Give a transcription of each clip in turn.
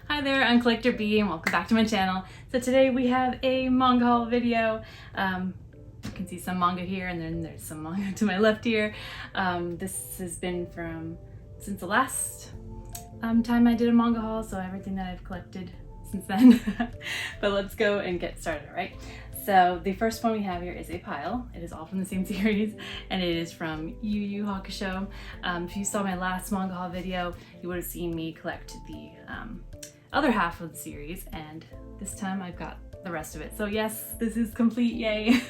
Hi there, I'm Collector B and welcome back to my channel. So today we have a manga haul video. You can see some manga here and then there's some manga to my left here. This has been since the last time I did a manga haul, so everything that I've collected since then. But let's go and get started, all right? So the first one we have here is a pile. It is all from the same series and it is from Yu Yu Hakusho. If you saw my last manga haul video, you would have seen me collect the other half of the series, and this time I've got the rest of it. So yes, this is complete, yay.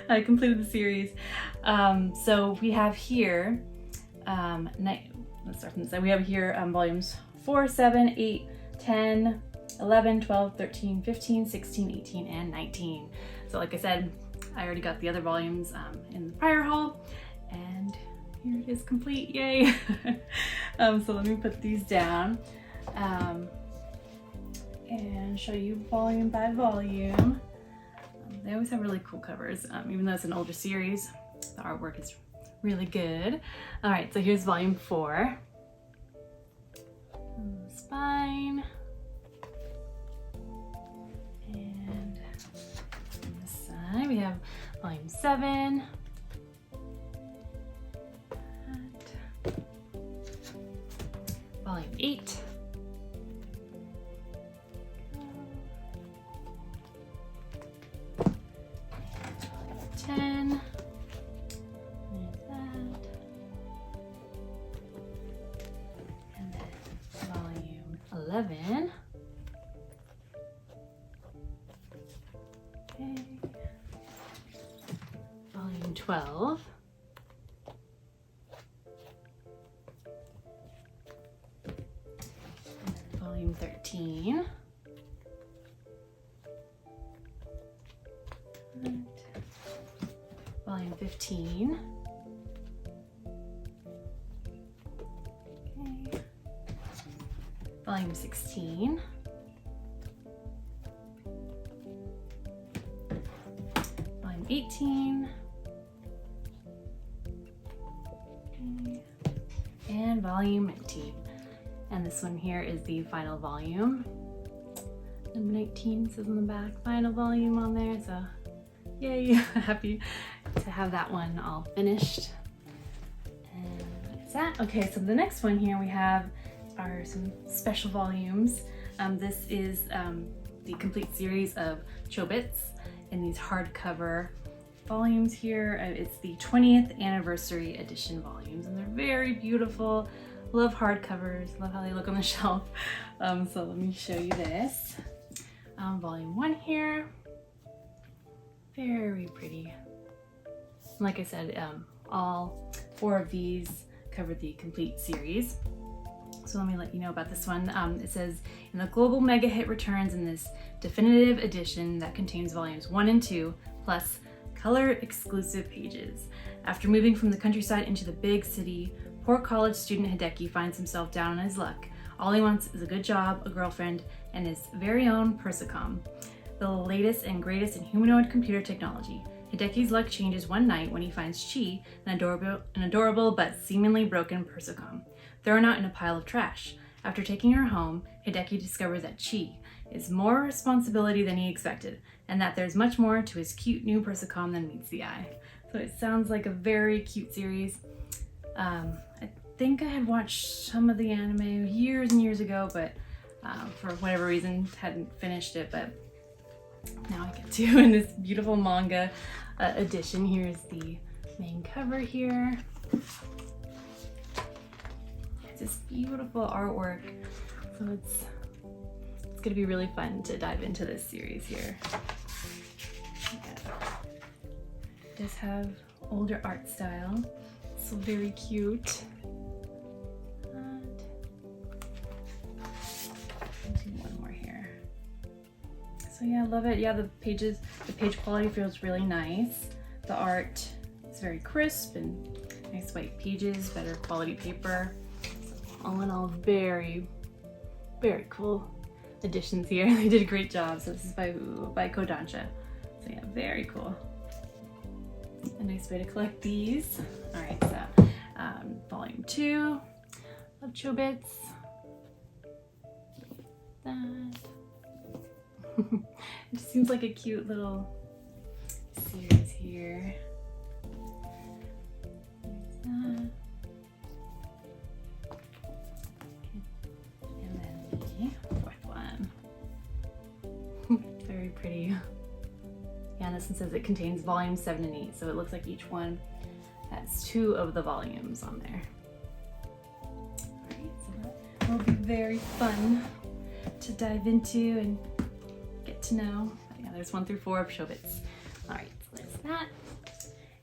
I completed the series. So we have here, let's start from this side. We have here volumes 4, 7, 8, 10, 11, 12, 13, 15, 16, 18, and 19. So like I said, I already got the other volumes in the prior haul, and here it is complete, yay. So let me put these down and show you volume by volume. They always have really cool covers, even though it's an older series, the artwork is really good. All right, so here's volume 4. Spine. And on this side, we have volume 7. Volume 8. Volume 10. There's that. And then volume 11. Okay. Volume 12. Volume 13. And volume 15. Okay. Volume 16. Volume 18. Okay. And volume 19. And this one here is the final volume. Number 19 says on the back, final volume on there, so yay, happy to have that one all finished. And that's that. Okay, so the next one here we have are some special volumes. This is the complete series of Chobits in these hardcover volumes here. It's the 20th anniversary edition volumes, and they're very beautiful. Love hardcovers, love how they look on the shelf. So let me show you this. Volume 1 here. Very pretty. Like I said, all 4 of these cover the complete series. So let me let you know about this one. It says, in the global mega hit returns in this definitive edition that contains volumes 1 and 2, plus color exclusive pages. After moving from the countryside into the big city, poor college student Hideki finds himself down on his luck. All he wants is a good job, a girlfriend, and his very own Persicom, the latest and greatest in humanoid computer technology. Hideki's luck changes one night when he finds Chi, an adorable but seemingly broken Persicom, thrown out in a pile of trash. After taking her home, Hideki discovers that Chi is more responsibility than he expected, and that there's much more to his cute new Persicom than meets the eye. So it sounds like a very cute series. I think I had watched some of the anime years and years ago, but for whatever reason hadn't finished it, but now I get to in this beautiful manga edition. Here's the main cover here. It's this beautiful artwork, so it's gonna be really fun to dive into this series here. Yeah. It does have older art style, so very cute. And I'll do one more here. So yeah, I love it. Yeah, the page quality feels really nice. The art is very crisp and nice white pages, better quality paper. All in all, very, very cool editions here. They did a great job. So this is by Kodansha. So yeah, very cool. A nice way to collect these. All right, so volume 2 of Chobits. that. It just seems like a cute little series here. There's that. And then the fourth one. Very pretty. Yeah, and this one says it contains volumes 7 and 8, so it looks like each one has 2 of the volumes on there. Alright, so that will be very fun to dive into and get to know. Yeah, there's 1 through 4 of Shobits. Alright, so there's that.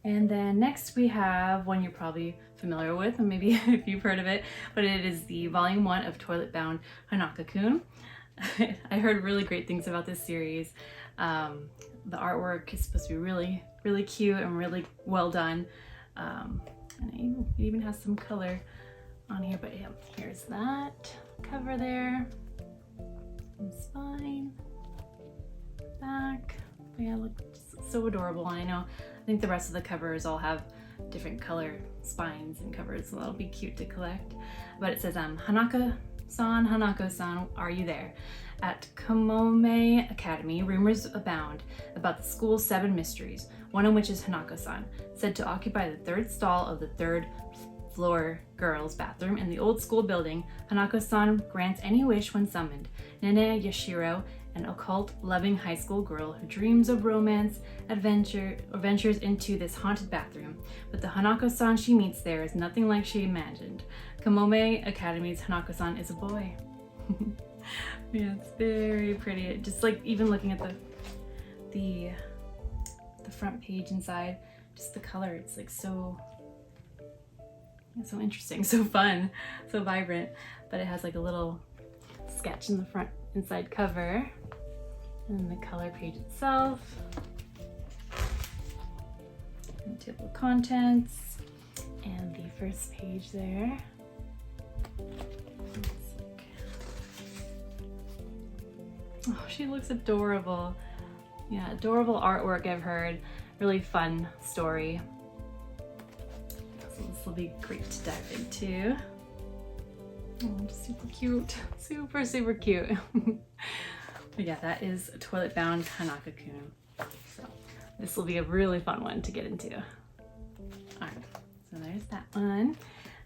And then next we have one you're probably familiar with, and maybe if you've heard of it, but it is the volume 1 of Toilet Bound Hanaka-kun. I heard really great things about this series. The artwork is supposed to be really, really cute and really well done. And it even has some color on here, but yeah, here's that cover there. And spine, back. But yeah, look, so adorable. And I think the rest of the covers all have different color spines and covers, so that'll be cute to collect. But it says, Hanaka-san, Hanako-san, are you there? At Kamome Academy, rumors abound about the school's 7 mysteries, one of which is Hanako-san, said to occupy the 3rd stall of the 3rd floor girls' bathroom in the old school building. Hanako-san grants any wish when summoned. Nene Yashiro, an occult-loving high school girl who dreams of romance, ventures into this haunted bathroom. But the Hanako-san she meets there is nothing like she imagined. Kamome Academy's Hanako-san is a boy. Yeah, it's very pretty. Just like even looking at the front page inside, just the color, it's like so interesting, so fun, so vibrant. But it has like a little sketch in the front inside cover, and then the color page itself, and table of contents, and the first page there. Oh, she looks adorable. Yeah, adorable artwork, I've heard. Really fun story. So this will be great to dive into. Oh, just super cute. Super, super cute. But yeah, that is Toilet Bound Hanaka-kun. So this will be a really fun one to get into. Alright, so there's that one.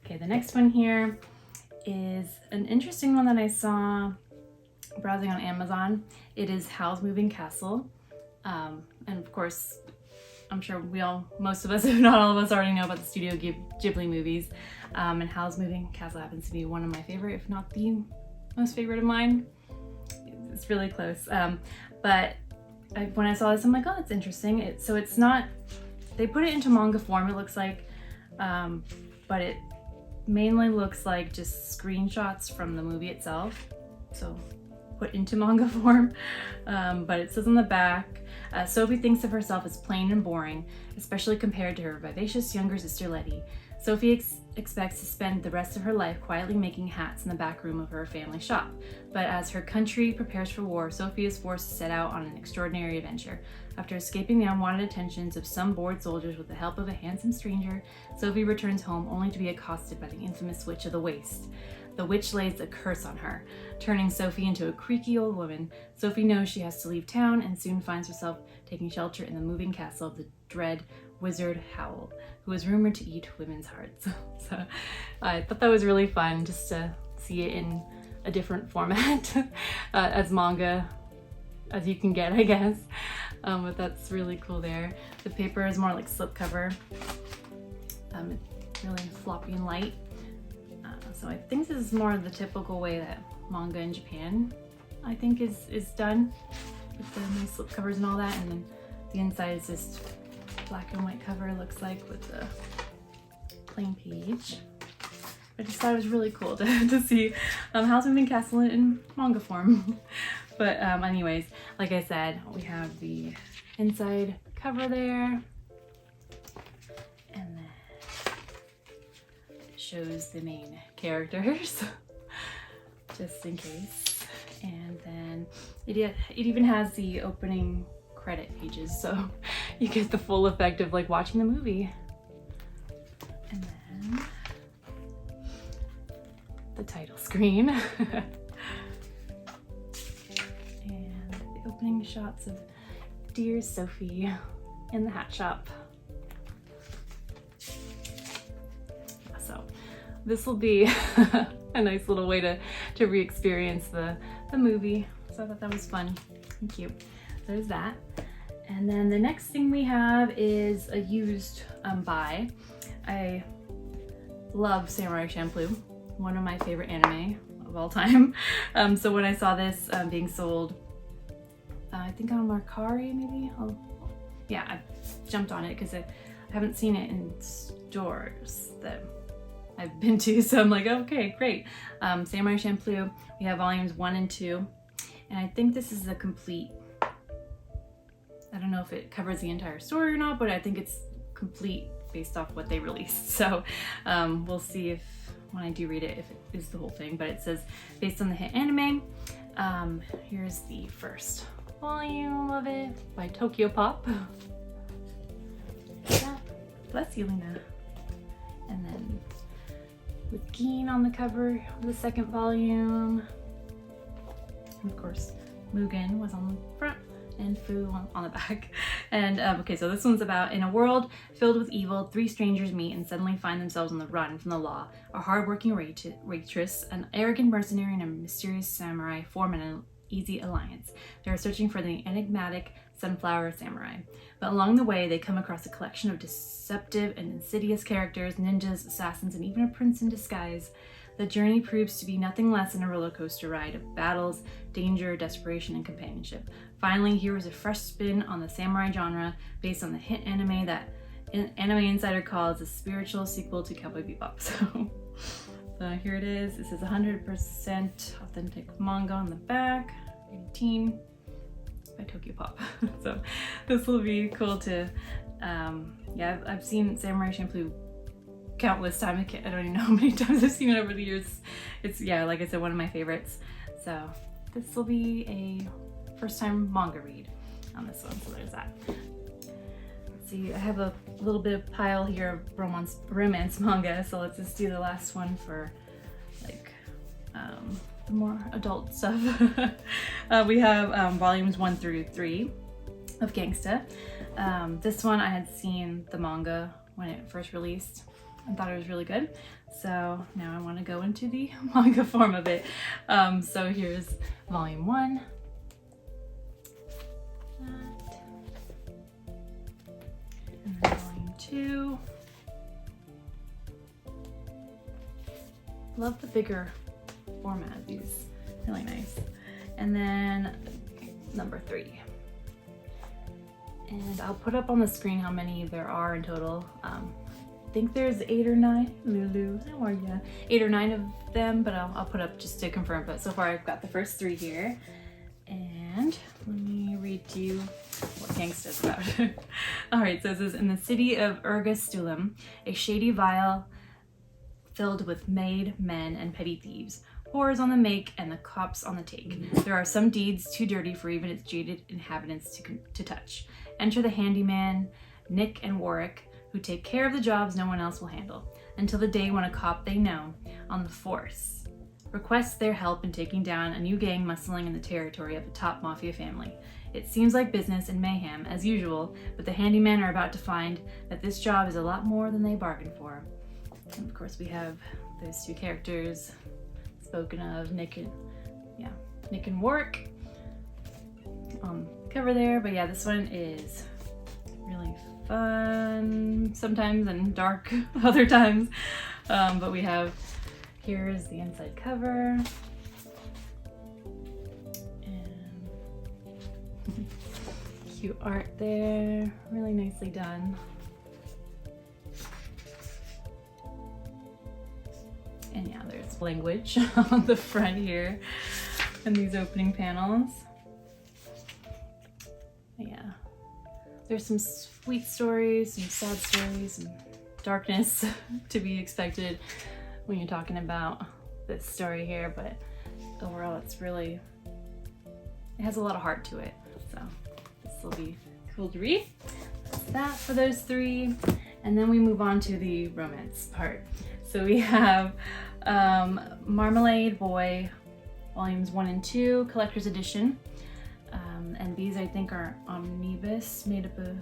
Okay, the next one here is an interesting one that I saw browsing on Amazon. It is Howl's Moving Castle. And of course, I'm sure most of us, if not all of us, already know about the Studio Ghibli movies. And Howl's Moving Castle happens to be one of my favorite, if not the most favorite of mine. It's really close. But when I saw this, I'm like, oh, that's interesting. So it's not, they put it into manga form, it looks like, but it mainly looks like just screenshots from the movie itself. So put into manga form, but it says on the back, Sophie thinks of herself as plain and boring, especially compared to her vivacious younger sister Letty. Sophie expects to spend the rest of her life quietly making hats in the back room of her family shop, but as her country prepares for war, Sophie is forced to set out on an extraordinary adventure. After escaping the unwanted attentions of some bored soldiers with the help of a handsome stranger, Sophie returns home only to be accosted by the infamous Witch of the Waste. The witch lays a curse on her, turning Sophie into a creaky old woman. Sophie knows she has to leave town and soon finds herself taking shelter in the moving castle of the dread wizard Howl, who is rumored to eat women's hearts. So I thought that was really fun just to see it in a different format as manga as you can get, I guess. But that's really cool there. The paper is more like slipcover. It's really floppy and light. So I think this is more the typical way that manga in Japan, I think, is done, with the nice slip covers and all that. And then the inside is just black and white cover, looks like, with the plain page. I just thought it was really cool to see Howl's Moving Castle in manga form. But anyways, like I said, we have the inside cover there. And then it shows the main characters, just in case. And then it even has the opening credit pages, so you get the full effect of like watching the movie. And then the title screen. opening shots of dear Sophie in the hat shop. So this will be a nice little way to re-experience the movie. So I thought that was fun and cute. There's that. And then the next thing we have is a used buy. I love Samurai Shampoo, one of my favorite anime of all time. So when I saw this being sold, I think on Mercari maybe? Yeah, I jumped on it because I haven't seen it in stores that I've been to. So I'm like, okay, great. Samurai Shampoo, we have volumes 1 and 2. And I think this is a complete, I don't know if it covers the entire story or not, but I think it's complete based off what they released. So we'll see if, when I do read it, if it is the whole thing, but it says based on the hit anime. Here's the first volume of it by Tokyo Pop. Bless you, Lena. And then with Geen on the cover of the second volume. And of course, Mugen was on the front and Fu on the back. And okay, so this one's about, in a world filled with evil, 3 strangers meet and suddenly find themselves on the run from the law. A hardworking waitress, an arrogant mercenary, and a mysterious samurai form an easy alliance. They are searching for the enigmatic Sunflower Samurai. But along the way, they come across a collection of deceptive and insidious characters, ninjas, assassins, and even a prince in disguise. The journey proves to be nothing less than a roller coaster ride of battles, danger, desperation, and companionship. Finally, here is a fresh spin on the samurai genre based on the hit anime that Anime Insider calls a spiritual sequel to Cowboy Bebop. So here it is. This is 100% authentic manga on the back, 18 by Tokyo Pop. So this will be cool to, yeah, I've seen Samurai Shampoo countless times. I don't even know how many times I've seen it over the years. It's, yeah, like I said, one of my favorites. So this will be a first time manga read on this one, so there's that. Let's see, I have a little bit of pile here of romance manga, so let's just do the last one for like the more adult stuff. We have volumes 1 through 3 of Gangsta. This one I had seen the manga when it first released and thought it was really good. So now I want to go into the manga form of it. So here's volume 1. And then volume 2. Love the bigger format of these, really nice. And then number 3. And I'll put up on the screen how many there are in total. I think there's 8 or 9. Lulu, how are ya? 8 or 9 of them, but I'll put up just to confirm. But so far I've got the first 3 here. And let me read to you what Gangsta is about. All right, so this is in the city of Ergastulum, a shady vial filled with made men and petty thieves. Whores on the make and the cops on the take. There are some deeds too dirty for even its jaded inhabitants to touch. Enter the handyman, Nick and Warwick, who take care of the jobs no one else will handle, until the day when a cop they know on the force requests their help in taking down a new gang muscling in the territory of the top mafia family. It seems like business and mayhem as usual, but the handymen are about to find that this job is a lot more than they bargained for. And of course we have those 2 characters spoken of, Nick and Warwick on the cover there. But yeah, this one is really fun sometimes and dark other times. But we have, here's the inside cover. And cute art there, really nicely done. And yeah, there's language on the front here and these opening panels. Yeah, there's some sweet stories, some sad stories, some darkness to be expected when you're talking about this story here, but overall it's really, it has a lot of heart to it. So this will be cool to read. That's that for those 3. And then we move on to the romance part. So we have Marmalade Boy, volumes 1 and 2, collector's edition. And these I think are omnibus, made up of,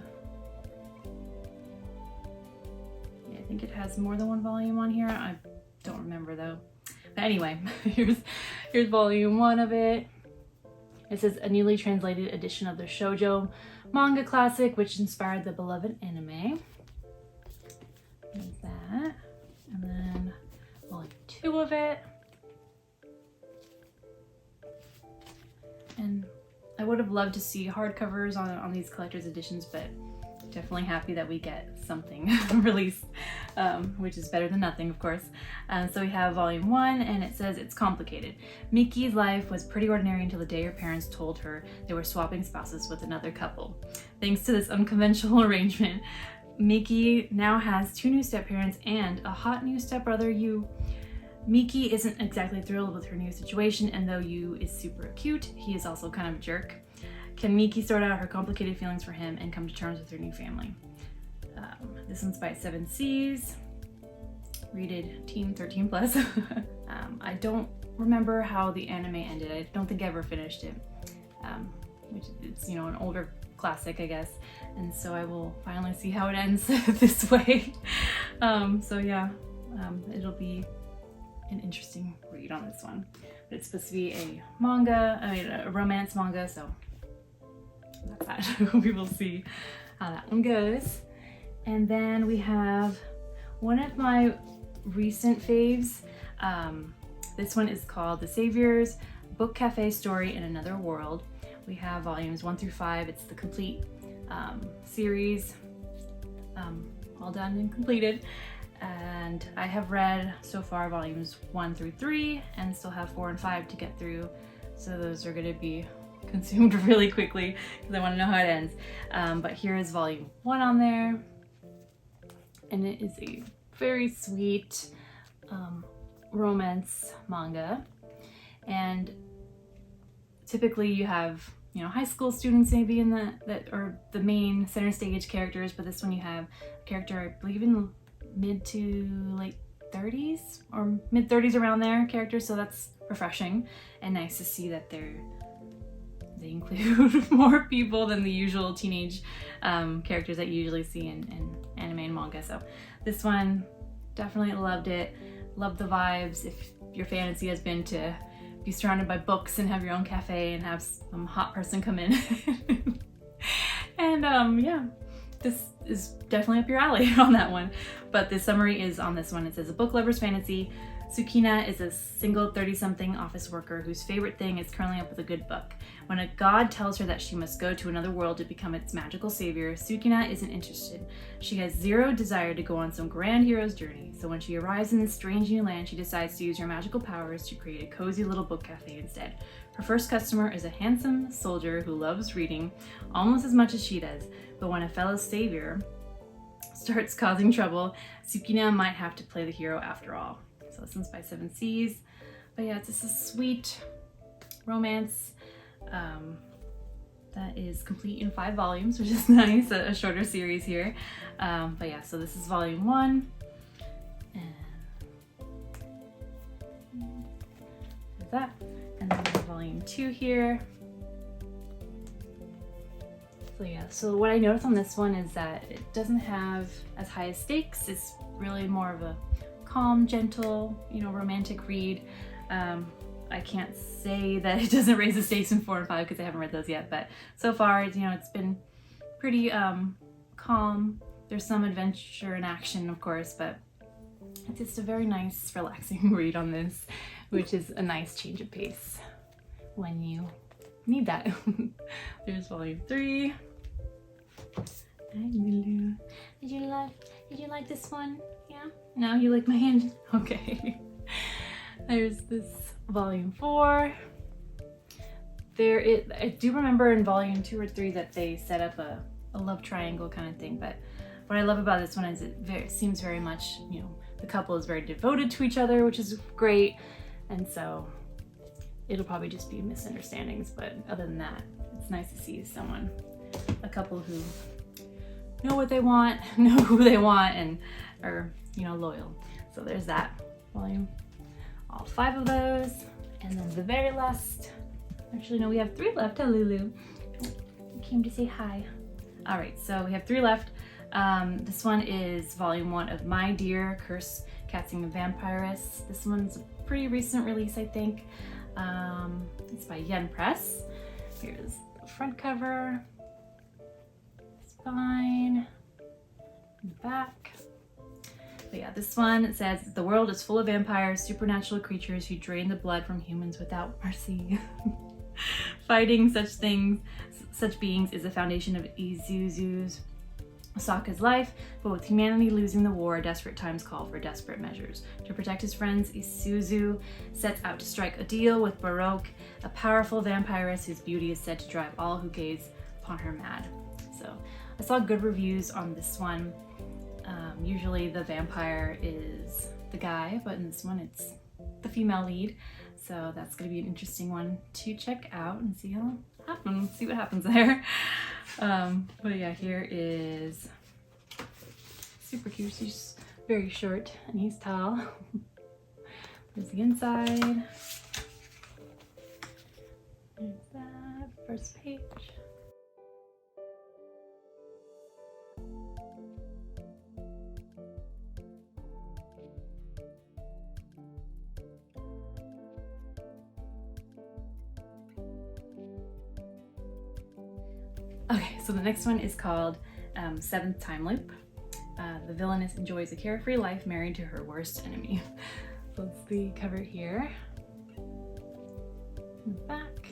yeah, I think it has more than one volume on here. I don't remember though. But anyway, here's volume 1 of it. It says a newly translated edition of the shoujo manga classic, which inspired the beloved anime. There's that. And then volume 2 of it. And I would have loved to see hardcovers on these collector's editions, but definitely happy that we get something released, which is better than nothing, of course. So we have volume 1, and it says it's complicated. Miki's life was pretty ordinary until the day her parents told her they were swapping spouses with another couple. Thanks to this unconventional arrangement, Miki now has 2 new step-parents and a hot new stepbrother, Yu. Miki isn't exactly thrilled with her new situation, and though Yu is super cute, he is also kind of a jerk. Can Miki sort out her complicated feelings for him and come to terms with her new family? This one's by 7 Seas, rated teen 13 plus. I don't remember how the anime ended. I don't think I ever finished it, which it's, you know, an older classic, I guess. And so I will finally see how it ends this way. So yeah, it'll be an interesting read on this one. But it's supposed to be a manga, a romance manga, so that's that. We will see how that one goes. And then we have one of my recent faves. This one is called The Saviors Book Cafe Story in Another World. We have volumes 1 through 5. It's the complete series, all done and completed. And I have read so far volumes 1 through 3 and still have 4 and 5 to get through. So those are going to be consumed really quickly because I want to know how it ends. But here is volume 1 on there. And it is a very sweet romance manga. And typically you have, you know, high school students maybe in that are the main center stage characters, but this one you have a character, I believe in mid to late 30s or mid 30s, around there, characters. So that's refreshing and nice to see that they include more people than the usual teenage characters that you usually see in anime and manga. So this one, definitely loved it. Loved the vibes. If your fantasy has been to be surrounded by books and have your own cafe and have some hot person come in. And yeah, this is definitely up your alley on that one. But the summary is on this one. It says, a book lover's fantasy. Sukina is a single 30-something office worker whose favorite thing is curling up with a good book. When a god tells her that she must go to another world to become its magical savior, Sukina isn't interested. She has zero desire to go on some grand hero's journey. So when she arrives in this strange new land, she decides to use her magical powers to create a cozy little book cafe instead. Her first customer is a handsome soldier who loves reading almost as much as she does. But when a fellow savior starts causing trouble, Sukina might have to play the hero after all. So this one's by 7 Seas. But yeah, it's just a sweet romance that is complete in 5 volumes, which is nice, a shorter series here. But yeah, so this is volume 1. And there's that. And then there's volume 2 here. So yeah, so what I noticed on this one is that it doesn't have as high a stakes. It's really more of a calm, gentle, you know, romantic read. I can't say that it doesn't raise the stakes in 4 and 5 because I haven't read those yet, but so far, you know, it's been pretty calm. There's some adventure and action, of course, but it's just a very nice, relaxing read on this, which is a nice change of pace when you need that. There's volume 3. Did you like this one? Yeah? No, you like my hand? Okay. There's this volume 4. I do remember in volume 2 or 3 that they set up a love triangle kind of thing, but what I love about this one is it seems very much, you know, the couple is very devoted to each other, which is great, and so it'll probably just be misunderstandings, but other than that, it's nice to see a couple who know what they want, know who they want, and are, you know, loyal. So there's that volume, all 5 of those. And then the very last Actually, no, we have 3 left. Hello, Lulu. Came to say hi. All right, so we have 3 left. This one is volume 1 of My Dear Curse Catching a Vampiress. This one's a pretty recent release, I think. It's by Yen Press. Here's the front cover, spine, and the back. But yeah, this one, it says, the world is full of vampires, supernatural creatures who drain the blood from humans without mercy. Fighting such beings is the foundation of Isuzu's Sokka's life, but with humanity losing the war, desperate times call for desperate measures. To protect his friends, Isuzu sets out to strike a deal with Baroque, a powerful vampiress whose beauty is said to drive all who gaze upon her mad. So I saw good reviews on this one. Usually the vampire is the guy, but in this one it's the female lead. So that's going to be an interesting one to check out and see what happens there. But yeah, here is super cute. She's very short and he's tall. There's the inside. There's that first page. Okay, so the next one is called Seventh Time Loop. The villainess enjoys a carefree life married to her worst enemy. So that's the cover here. In the back.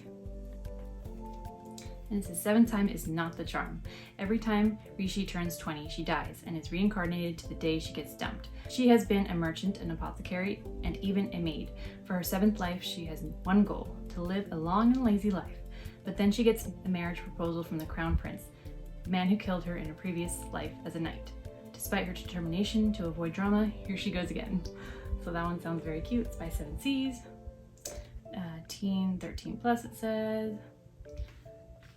And it says, seventh time is not the charm. Every time Rishi turns 20, she dies and is reincarnated to the day she gets dumped. She has been a merchant, an apothecary, and even a maid. For her 7th life, she has one goal, to live a long and lazy life. But then she gets a marriage proposal from the crown prince, the man who killed her in a previous life as a knight. Despite her determination to avoid drama, here she goes again. So that one sounds very cute. It's by 7 Seas. Teen 13 plus, it says.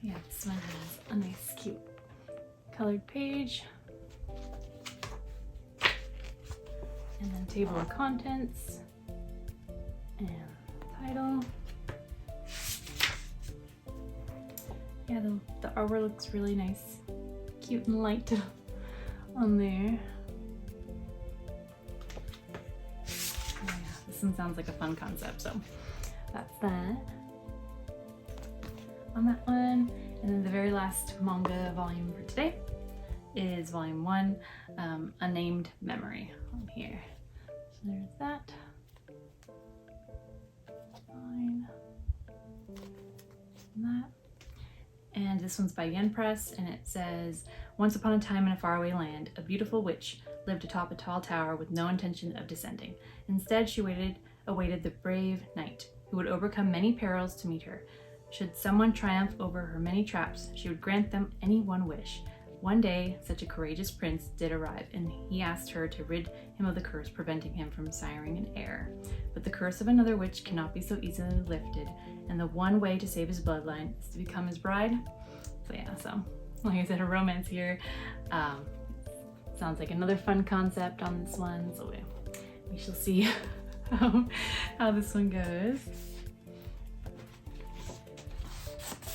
Yeah, this one has a nice, cute colored page. And then table of contents. And title. Yeah, the artwork looks really nice. Cute and light on there. Oh yeah, this one sounds like a fun concept, so that's that. On that one. And then the very last manga volume for today is volume 1, Unnamed Memory on here. So there's that. Fine. And that. And this one's by Yen Press, and it says, once upon a time in a faraway land, a beautiful witch lived atop a tall tower with no intention of descending. Instead, she awaited the brave knight, who would overcome many perils to meet her. Should someone triumph over her many traps, she would grant them any one wish. One day, such a courageous prince did arrive, and he asked her to rid him of the curse preventing him from siring an heir. But the curse of another witch cannot be so easily lifted, and the one way to save his bloodline is to become his bride. So yeah, so like I said, a romance here. Sounds like another fun concept on this one, so we shall see how this one goes.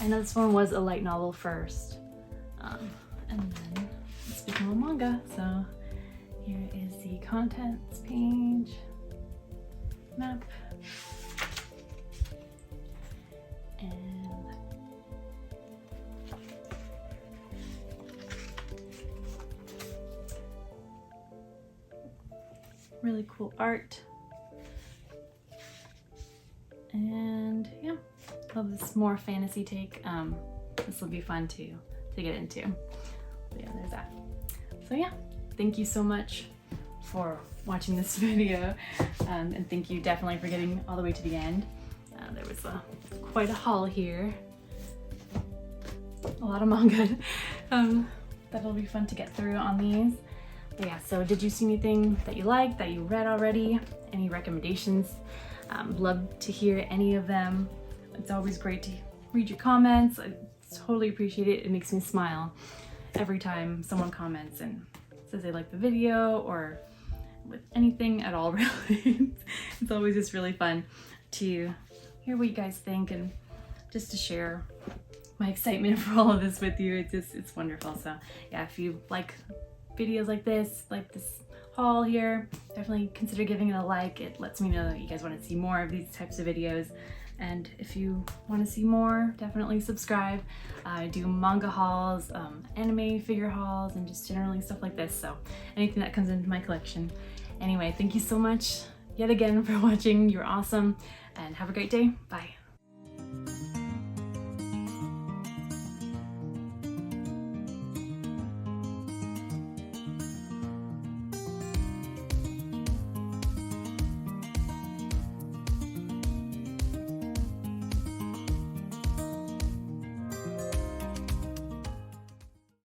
I know this one was a light novel first, and then it's become a manga. So here is the contents page, map, and really cool art. And yeah, love this more fantasy take. This will be fun to get into. But yeah, there's that. So yeah, thank you so much for watching this video, and thank you definitely for getting all the way to the end. There was quite a haul here, a lot of manga. That'll be fun to get through on these. But yeah, so did you see anything that you liked, that you read already? Any recommendations? Love to hear any of them. It's always great to read your comments. I totally appreciate it. It makes me smile every time someone comments and says they like the video or with anything at all, really. It's always just really fun to hear what you guys think and just to share my excitement for all of this with you. It's wonderful. So yeah, if you like videos like this haul here, definitely consider giving it a like. It lets me know that you guys want to see more of these types of videos. And if you want to see more, definitely subscribe. I do manga hauls, anime figure hauls, and just generally stuff like this. So anything that comes into my collection. Anyway, thank you so much yet again for watching. You're awesome, and have a great day. Bye.